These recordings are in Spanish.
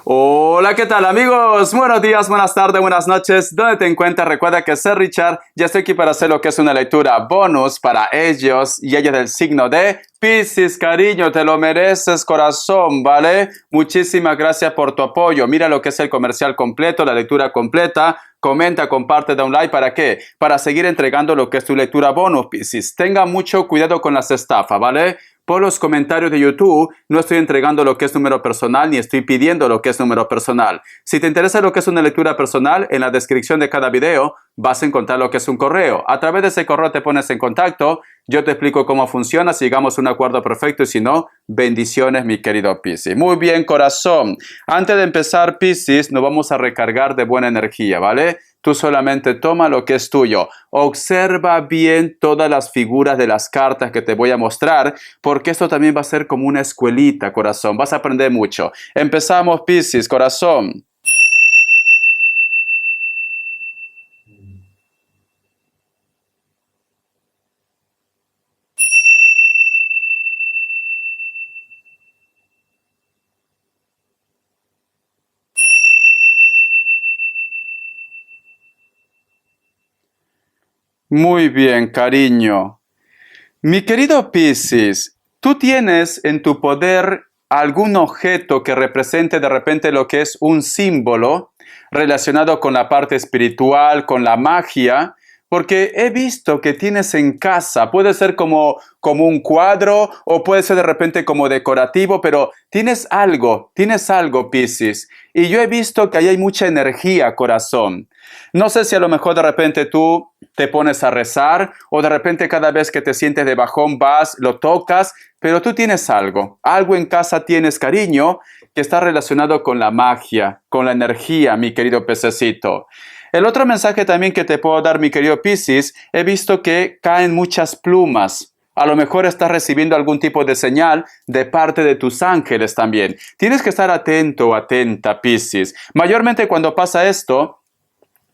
Hola, ¿qué tal amigos? Buenos días, buenas tardes, buenas noches. ¿Dónde te encuentras? Recuerda que soy Richard. Ya estoy aquí para hacer lo que es una lectura bonus para ellos y ellas del signo de Piscis. Cariño, te lo mereces, corazón, ¿vale? Muchísimas gracias por tu apoyo. Mira lo que es el comercial completo, la lectura completa. Comenta, comparte, da un like. ¿Para qué? Para seguir entregando lo que es tu lectura bonus, Piscis. Tenga mucho cuidado con las estafas, ¿vale? Por los comentarios de YouTube no estoy entregando lo que es número personal ni estoy pidiendo lo que es número personal. Si te interesa lo que es una lectura personal, en la descripción de cada video vas a encontrar lo que es un correo. A través de ese correo te pones en contacto, yo te explico cómo funciona, si llegamos a un acuerdo perfecto y si no, bendiciones mi querido Piscis. Muy bien, corazón. Antes de empezar, Piscis, nos vamos a recargar de buena energía, ¿vale? Tú solamente toma lo que es tuyo. Observa bien todas las figuras de las cartas que te voy a mostrar, porque esto también va a ser como una escuelita, corazón. Vas a aprender mucho. Empezamos, Piscis, corazón. Muy bien, cariño. Mi querido Piscis, ¿tú tienes en tu poder algún objeto que represente de repente lo que es un símbolo relacionado con la parte espiritual, con la magia? Porque he visto que tienes en casa, puede ser como un cuadro o puede ser de repente como decorativo, pero tienes algo, Piscis. Y yo he visto que ahí hay mucha energía, corazón. No sé si a lo mejor de repente tú te pones a rezar o de repente cada vez que te sientes de bajón vas, lo tocas, pero tú tienes algo en casa tienes, cariño, que está relacionado con la magia, con la energía, mi querido pececito. El otro mensaje también que te puedo dar, mi querido Piscis, he visto que caen muchas plumas. A lo mejor estás recibiendo algún tipo de señal de parte de tus ángeles también. Tienes que estar atento o atenta, Piscis. Mayormente cuando pasa esto,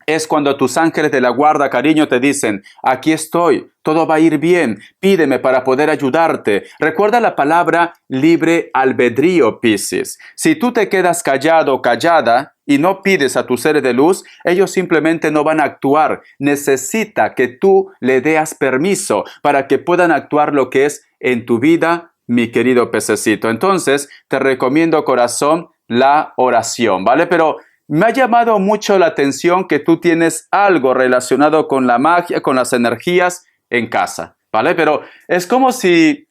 es cuando tus ángeles de la guarda, cariño, te dicen, aquí estoy, todo va a ir bien, pídeme para poder ayudarte. Recuerda la palabra libre albedrío, Piscis. Si tú te quedas callado o callada y no pides a tus seres de luz, ellos simplemente no van a actuar. Necesita que tú le des permiso para que puedan actuar lo que es en tu vida, mi querido pececito. Entonces, te recomiendo, corazón, la oración, ¿vale? Pero me ha llamado mucho la atención que tú tienes algo relacionado con la magia, con las energías en casa, ¿vale? Pero es como si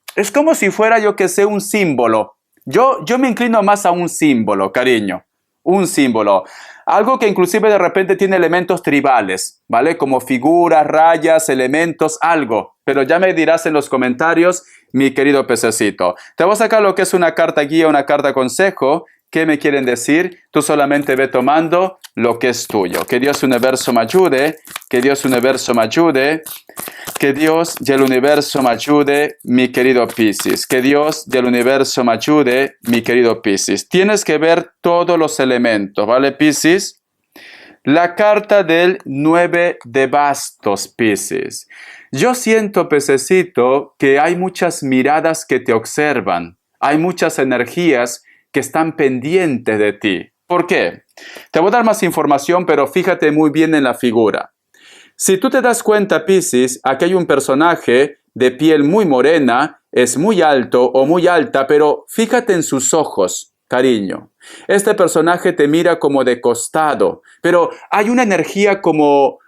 fuera yo que sé un símbolo. Yo me inclino más a un símbolo, cariño. Un símbolo. Algo que inclusive de repente tiene elementos tribales, ¿vale? Como figuras, rayas, elementos, algo. Pero ya me dirás en los comentarios, mi querido pececito. Te voy a sacar lo que es una carta guía, una carta consejo. ¿Qué me quieren decir? Tú solamente ve tomando lo que es tuyo. Que Dios universo me ayude, que Dios universo me ayude, que Dios del universo me ayude, mi querido Piscis. Que Dios del universo me ayude, mi querido Piscis. Tienes que ver todos los elementos, ¿vale, Piscis? La carta del 9 de bastos, Piscis. Yo siento, pececito, que hay muchas miradas que te observan. Hay muchas energías que están pendientes de ti. ¿Por qué? Te voy a dar más información, pero fíjate muy bien en la figura. Si tú te das cuenta, Piscis, aquí hay un personaje de piel muy morena, es muy alto o muy alta, pero fíjate en sus ojos, cariño. Este personaje te mira como de costado, pero hay una energía como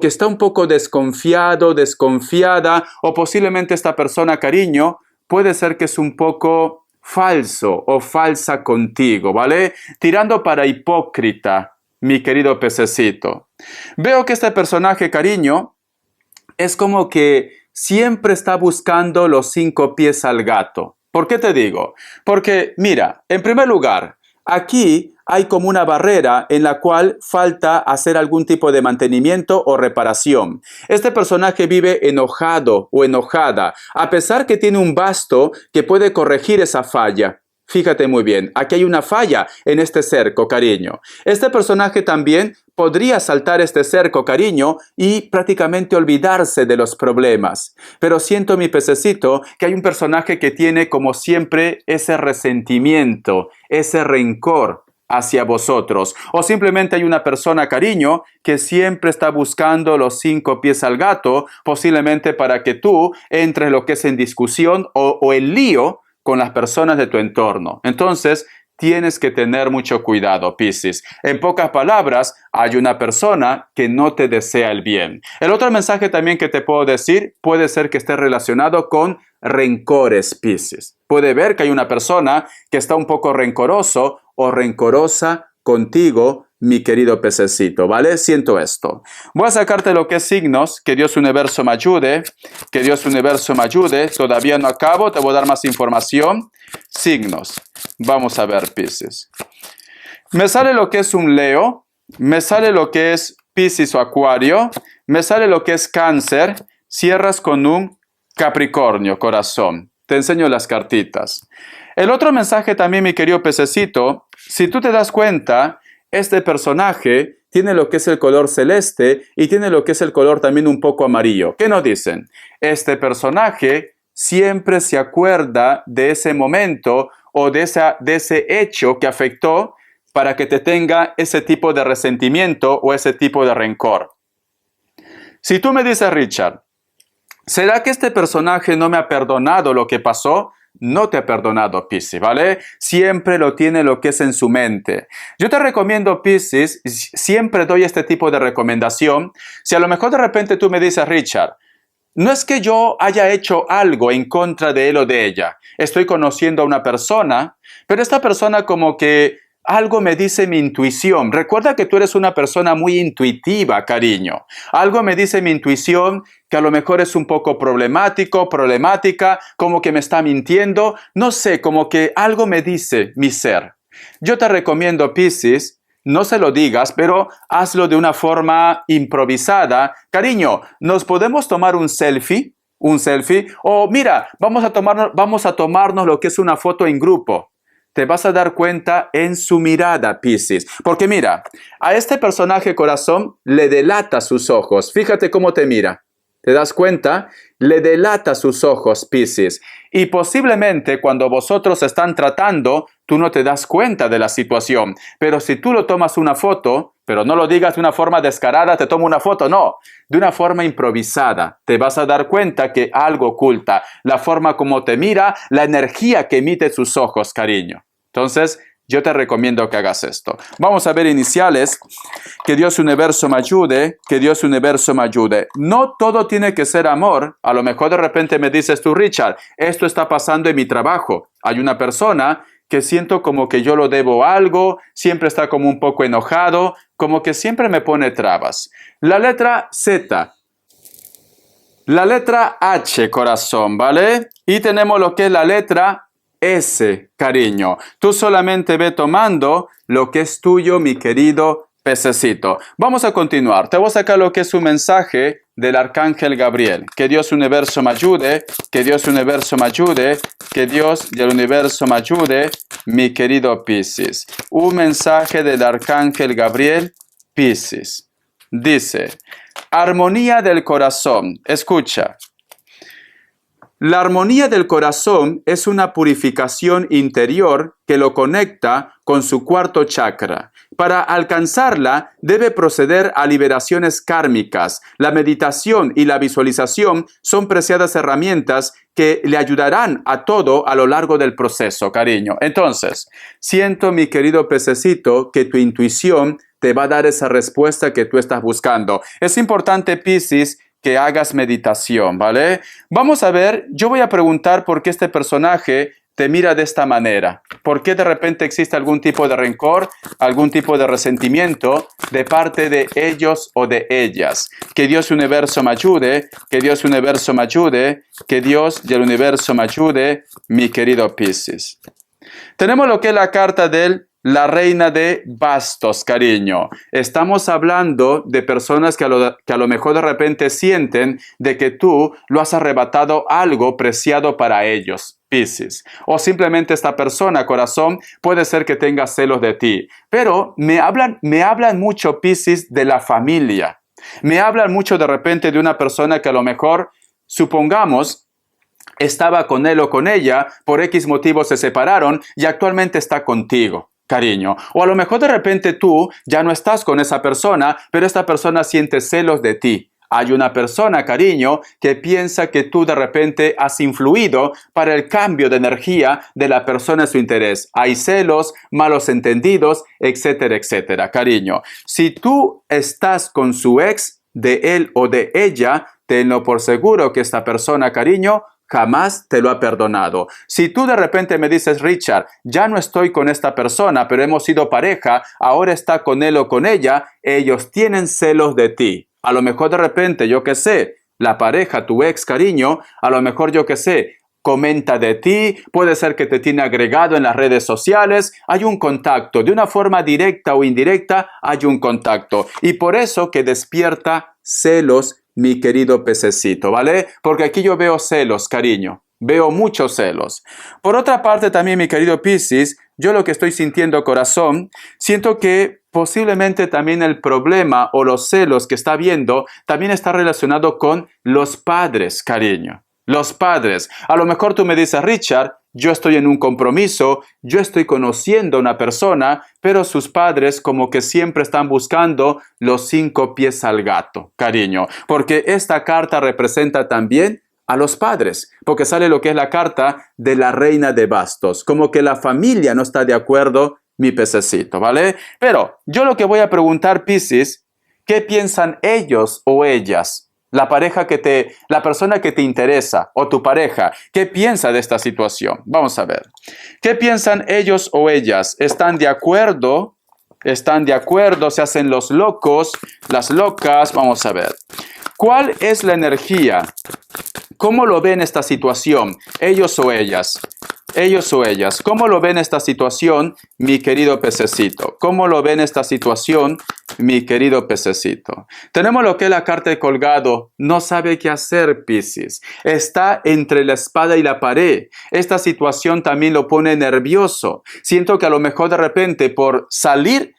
que está un poco desconfiado, desconfiada, o posiblemente esta persona, cariño, puede ser que es un poco falso o falsa contigo, ¿vale? Tirando para hipócrita, mi querido pececito. Veo que este personaje, cariño, es como que siempre está buscando los 5 pies al gato. ¿Por qué te digo? Porque, mira, en primer lugar, aquí hay como una barrera en la cual falta hacer algún tipo de mantenimiento o reparación. Este personaje vive enojado o enojada, a pesar que tiene un basto que puede corregir esa falla. Fíjate muy bien, aquí hay una falla en este cerco, cariño. Este personaje también podría saltar este cerco, cariño, y prácticamente olvidarse de los problemas. Pero siento, mi pececito, que hay un personaje que tiene como siempre ese resentimiento, ese rencor hacia vosotros. O simplemente hay una persona, cariño, que siempre está buscando los 5 pies al gato, posiblemente para que tú entres lo que es en discusión o en lío con las personas de tu entorno. Entonces, tienes que tener mucho cuidado, Piscis. En pocas palabras, hay una persona que no te desea el bien. El otro mensaje también que te puedo decir puede ser que esté relacionado con rencores, Piscis. Puede ver que hay una persona que está un poco rencoroso o rencorosa contigo, mi querido pececito, ¿vale? Siento esto. Voy a sacarte lo que es signos, que Dios Universo me ayude, que Dios Universo me ayude. Todavía no acabo, te voy a dar más información. Signos. Vamos a ver, Piscis. Me sale lo que es un Leo, me sale lo que es Piscis o Acuario, me sale lo que es Cáncer, cierras con un Capricornio, corazón. Te enseño las cartitas. El otro mensaje también, mi querido pececito, si tú te das cuenta, este personaje tiene lo que es el color celeste y tiene lo que es el color también un poco amarillo. ¿Qué nos dicen? Este personaje siempre se acuerda de ese momento o de ese hecho que afectó para que te tenga ese tipo de resentimiento o ese tipo de rencor. Si tú me dices, Richard, ¿será que este personaje no me ha perdonado lo que pasó? No te ha perdonado, Piscis, ¿vale? Siempre lo tiene lo que es en su mente. Yo te recomiendo, Piscis, siempre doy este tipo de recomendación. Si a lo mejor de repente tú me dices, Richard, no es que yo haya hecho algo en contra de él o de ella. Estoy conociendo a una persona, pero esta persona como que algo me dice mi intuición. Recuerda que tú eres una persona muy intuitiva, cariño. Algo me dice mi intuición que a lo mejor es un poco problemática, como que me está mintiendo. No sé, como que algo me dice mi ser. Yo te recomiendo, Piscis, no se lo digas, pero hazlo de una forma improvisada. Cariño, ¿nos podemos tomar un selfie? ¿Un selfie? O mira, vamos a tomarnos lo que es una foto en grupo. Te vas a dar cuenta en su mirada, Piscis. Porque mira, a este personaje, corazón, le delata sus ojos. Fíjate cómo te mira. ¿Te das cuenta? Le delata sus ojos, Piscis. Y posiblemente cuando vosotros están tratando, tú no te das cuenta de la situación. Pero si tú lo tomas una foto, pero no lo digas de una forma descarada, te tomo una foto, no. De una forma improvisada, te vas a dar cuenta que algo oculta. La forma como te mira, la energía que emite sus ojos, cariño. Entonces, yo te recomiendo que hagas esto. Vamos a ver iniciales. Que Dios Universo me ayude. Que Dios Universo me ayude. No todo tiene que ser amor. A lo mejor de repente me dices tú, Richard, esto está pasando en mi trabajo. Hay una persona que siento como que yo lo debo algo, siempre está como un poco enojado, como que siempre me pone trabas. La letra Z. La letra H, corazón, ¿vale? Y tenemos lo que es la letra S, cariño. Tú solamente ve tomando lo que es tuyo, mi querido pececito. Vamos a continuar. Te voy a sacar lo que es un mensaje del Arcángel Gabriel. Que Dios Universo me ayude, que Dios Universo me ayude, que Dios del Universo me ayude, mi querido Piscis. Un mensaje del Arcángel Gabriel, Piscis. Dice, armonía del corazón. Escucha. La armonía del corazón es una purificación interior que lo conecta con su cuarto chakra. Para alcanzarla, debe proceder a liberaciones kármicas. La meditación y la visualización son preciadas herramientas que le ayudarán a todo a lo largo del proceso, cariño. Entonces, siento, mi querido pececito, que tu intuición te va a dar esa respuesta que tú estás buscando. Es importante, Piscis, que hagas meditación, ¿vale? Vamos a ver, yo voy a preguntar por qué este personaje te mira de esta manera. ¿Por qué de repente existe algún tipo de rencor, algún tipo de resentimiento de parte de ellos o de ellas? Que Dios Universo me ayude, que Dios Universo me ayude, que Dios del Universo me ayude, mi querido Piscis. Tenemos lo que es la carta del la reina de bastos, cariño. Estamos hablando de personas que a lo mejor de repente sienten de que tú lo has arrebatado algo preciado para ellos, Piscis. O simplemente esta persona, corazón, puede ser que tenga celos de ti. Pero me hablan mucho, Piscis, de la familia. Me hablan mucho de repente de una persona que a lo mejor, supongamos, estaba con él o con ella, por X motivos se separaron y actualmente está contigo. cariño. O a lo mejor de repente tú ya no estás con esa persona, pero esta persona siente celos de ti. Hay una persona, cariño, que piensa que tú de repente has influido para el cambio de energía de la persona en su interés. Hay celos, malos entendidos, etcétera, etcétera, cariño. Si tú estás con su ex, de él o de ella, tenlo por seguro que esta persona, cariño, jamás te lo ha perdonado. Si tú de repente me dices, Richard, ya no estoy con esta persona, pero hemos sido pareja, ahora está con él o con ella, ellos tienen celos de ti. A lo mejor de repente, yo qué sé, la pareja, tu ex, cariño, a lo mejor yo qué sé, comenta de ti, puede ser que te tiene agregado en las redes sociales, hay un contacto, de una forma directa o indirecta hay un contacto. Y por eso que despierta celos, mi querido pececito, ¿vale? Porque aquí yo veo celos, cariño. Veo muchos celos. Por otra parte también, mi querido Piscis, yo lo que estoy sintiendo, corazón, siento que posiblemente también el problema o los celos que está viendo también está relacionado con los padres, cariño. Los padres. A lo mejor tú me dices, Richard, yo estoy en un compromiso, yo estoy conociendo a una persona, pero sus padres como que siempre están buscando los 5 pies al gato, cariño. Porque esta carta representa también a los padres, porque sale lo que es la carta de la reina de bastos, como que la familia no está de acuerdo, mi pececito, ¿vale? Pero yo lo que voy a preguntar, Piscis, ¿qué piensan ellos o ellas? La persona que te interesa o tu pareja, ¿qué piensa de esta situación? Vamos a ver. ¿Qué piensan ellos o ellas? ¿Están de acuerdo? ¿Están de acuerdo? ¿Se hacen los locos? ¿Las locas? Vamos a ver. ¿Cuál es la energía? ¿Cómo lo ven esta situación? Ellos o ellas. Ellos o ellas. ¿Cómo lo ven esta situación, mi querido pececito? ¿Cómo lo ven esta situación, mi querido pececito? Tenemos lo que es la carta de colgado. No sabe qué hacer, Piscis. Está entre la espada y la pared. Esta situación también lo pone nervioso. Siento que a lo mejor de repente por salir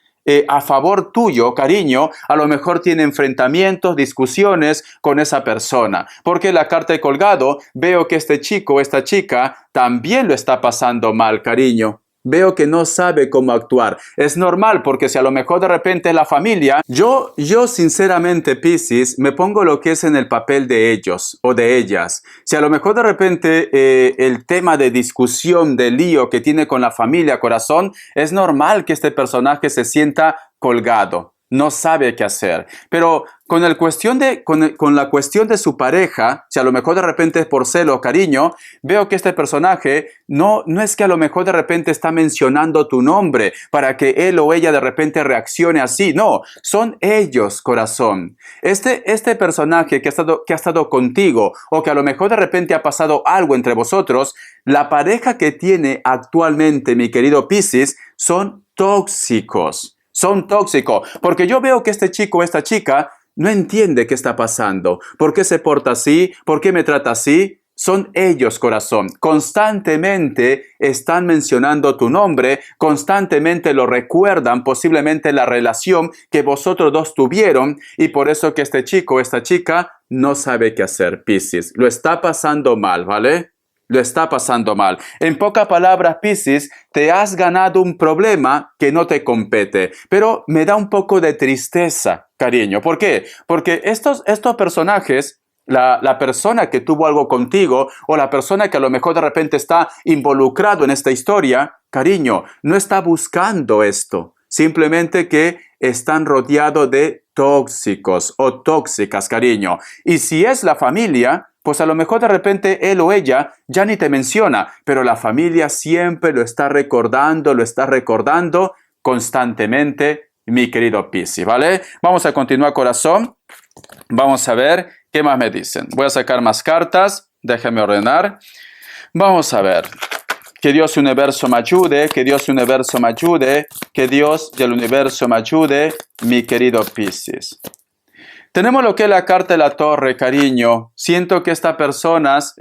a favor tuyo, cariño, a lo mejor tiene enfrentamientos, discusiones con esa persona. Porque la carta de colgado, veo que este chico, esta chica, también lo está pasando mal, cariño. Veo que no sabe cómo actuar. Es normal porque si a lo mejor de repente la familia, yo sinceramente, Piscis, me pongo lo que es en el papel de ellos o de ellas. Si a lo mejor de repente el tema de discusión, de lío que tiene con la familia, corazón, es normal que este personaje se sienta colgado. No sabe qué hacer. Pero con la cuestión de su pareja, si a lo mejor de repente es por celo o cariño, veo que este personaje no es que a lo mejor de repente está mencionando tu nombre para que él o ella de repente reaccione así. No, son ellos, corazón. Este personaje que ha estado contigo o que a lo mejor de repente ha pasado algo entre vosotros, la pareja que tiene actualmente, mi querido Piscis, son tóxicos. Son tóxicos, porque yo veo que este chico o esta chica no entiende qué está pasando, por qué se porta así, por qué me trata así. Son ellos, corazón. Constantemente están mencionando tu nombre, constantemente lo recuerdan, posiblemente la relación que vosotros dos tuvieron, y por eso que este chico o esta chica no sabe qué hacer, Piscis. Lo está pasando mal, ¿vale? Lo está pasando mal. En pocas palabras, Piscis, te has ganado un problema que no te compete. Pero me da un poco de tristeza, cariño. ¿Por qué? Porque estos personajes, la persona que tuvo algo contigo o la persona que a lo mejor de repente está involucrado en esta historia, cariño, no está buscando esto. Simplemente que están rodeados de tóxicos o tóxicas, cariño. Y si es la familia, pues a lo mejor de repente él o ella ya ni te menciona, pero la familia siempre lo está recordando constantemente, mi querido Piscis, ¿vale? Vamos a continuar, corazón. Vamos a ver qué más me dicen. Voy a sacar más cartas, déjame ordenar. Vamos a ver. Que Dios y el universo me ayude, que Dios y el universo me ayude, que Dios y el universo me ayude, mi querido Piscis. Tenemos lo que es la carta de la torre, cariño. Siento que estas personas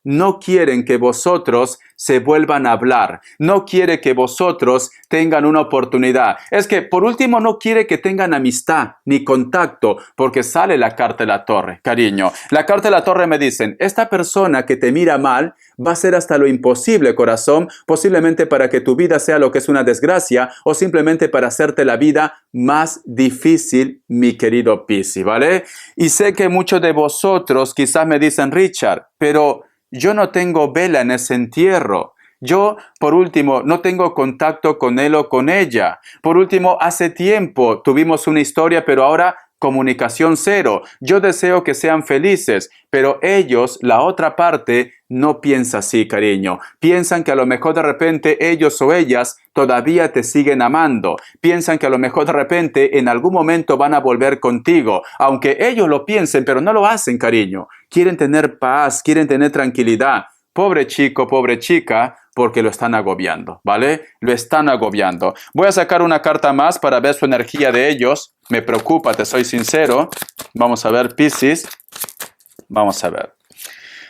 no quieren que vosotros se vuelvan a hablar, no quiere que vosotros tengan una oportunidad. Es que, por último, no quiere que tengan amistad ni contacto, porque sale la carta de la torre, cariño. La carta de la torre me dicen, esta persona que te mira mal va a hacer hasta lo imposible, corazón, posiblemente para que tu vida sea lo que es una desgracia o simplemente para hacerte la vida más difícil, mi querido Piscis, ¿vale? Y sé que muchos de vosotros quizás me dicen, Richard, pero yo no tengo vela en ese entierro. Yo, por último, no tengo contacto con él o con ella. Por último, hace tiempo tuvimos una historia, pero ahora comunicación cero. Yo deseo que sean felices, pero ellos, la otra parte, no piensa así, cariño. Piensan que a lo mejor de repente ellos o ellas todavía te siguen amando. Piensan que a lo mejor de repente en algún momento van a volver contigo. Aunque ellos lo piensen, pero no lo hacen, cariño. Quieren tener paz, quieren tener tranquilidad. Pobre chico, pobre chica, porque lo están agobiando, ¿vale? Lo están agobiando. Voy a sacar una carta más para ver su energía de ellos. Me preocupa, te soy sincero. Vamos a ver, Piscis. Vamos a ver.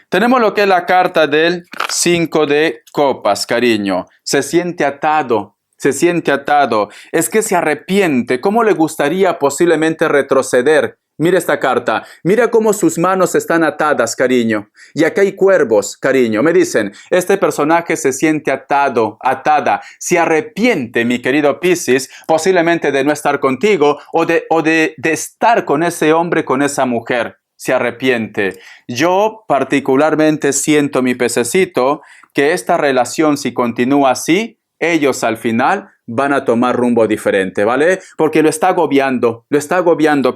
Tenemos lo que es la carta del 5 de copas, cariño. Se siente atado. Se siente atado. Es que se arrepiente. ¿Cómo le gustaría posiblemente retroceder? Mira esta carta. Mira cómo sus manos están atadas, cariño. Y aquí hay cuervos, cariño. Me dicen, este personaje se siente atado, atada. Se arrepiente, mi querido Piscis, posiblemente de no estar contigo o de estar con ese hombre, con esa mujer. Se arrepiente. Yo particularmente siento, mi pececito, que esta relación, si continúa así, ellos al final van a tomar rumbo diferente, ¿vale? Porque lo está agobiando,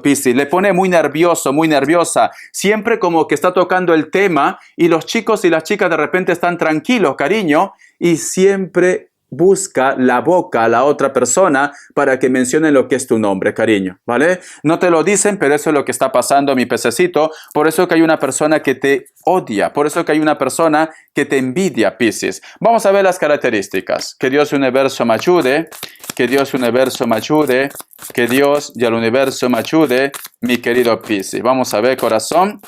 Piscis, le pone muy nervioso, muy nerviosa, siempre como que está tocando el tema y los chicos y las chicas de repente están tranquilos, cariño, y siempre busca la boca a la otra persona para que mencione lo que es tu nombre, cariño, ¿vale? No te lo dicen, pero eso es lo que está pasando, mi pececito. Por eso que hay una persona que te odia, por eso que hay una persona que te envidia, Piscis. Vamos a ver las características. Que Dios y el universo me ayude, que Dios y el universo me ayude, que Dios y el universo me ayude, mi querido Piscis. Vamos a ver, corazón.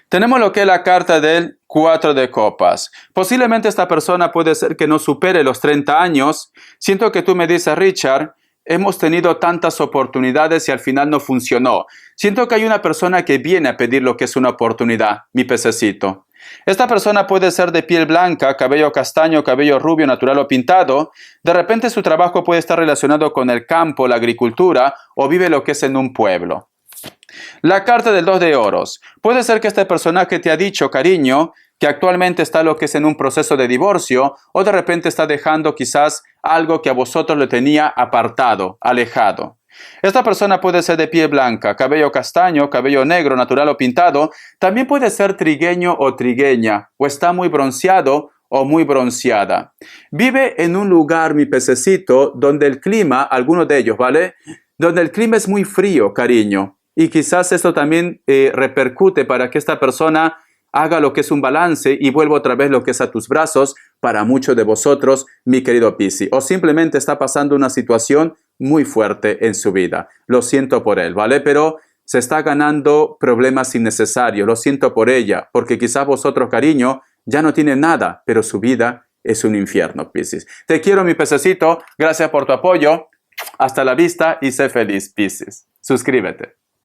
Tenemos lo que es la carta del 4 de copas. Posiblemente esta persona puede ser que no supere los 30 años. Siento que tú me dices, Richard, hemos tenido tantas oportunidades y al final no funcionó. Siento que hay una persona que viene a pedir lo que es una oportunidad, mi pececito. Esta persona puede ser de piel blanca, cabello castaño, cabello rubio, natural o pintado. De repente su trabajo puede estar relacionado con el campo, la agricultura o vive lo que es en un pueblo. La carta del 2 de oros. Puede ser que este personaje te ha dicho, cariño, que actualmente está lo que es en un proceso de divorcio o de repente está dejando quizás algo que a vosotros le tenía apartado, alejado. Esta persona puede ser de piel blanca, cabello castaño, cabello negro, natural o pintado. También puede ser trigueño o trigueña, o está muy bronceado o muy bronceada. Vive en un lugar, mi pececito, donde el clima, algunos de ellos, ¿vale? Donde el clima es muy frío, cariño. Y quizás esto también repercute para que esta persona haga lo que es un balance y vuelva otra vez lo que es a tus brazos para muchos de vosotros, mi querido Piscis. O simplemente está pasando una situación muy fuerte en su vida. Lo siento por él, ¿vale? Pero se está ganando problemas innecesarios. Lo siento por ella, porque quizás vosotros, cariño, ya no tienen nada, pero su vida es un infierno, Piscis. Te quiero, mi pececito. Gracias por tu apoyo. Hasta la vista y sé feliz, Piscis. Suscríbete.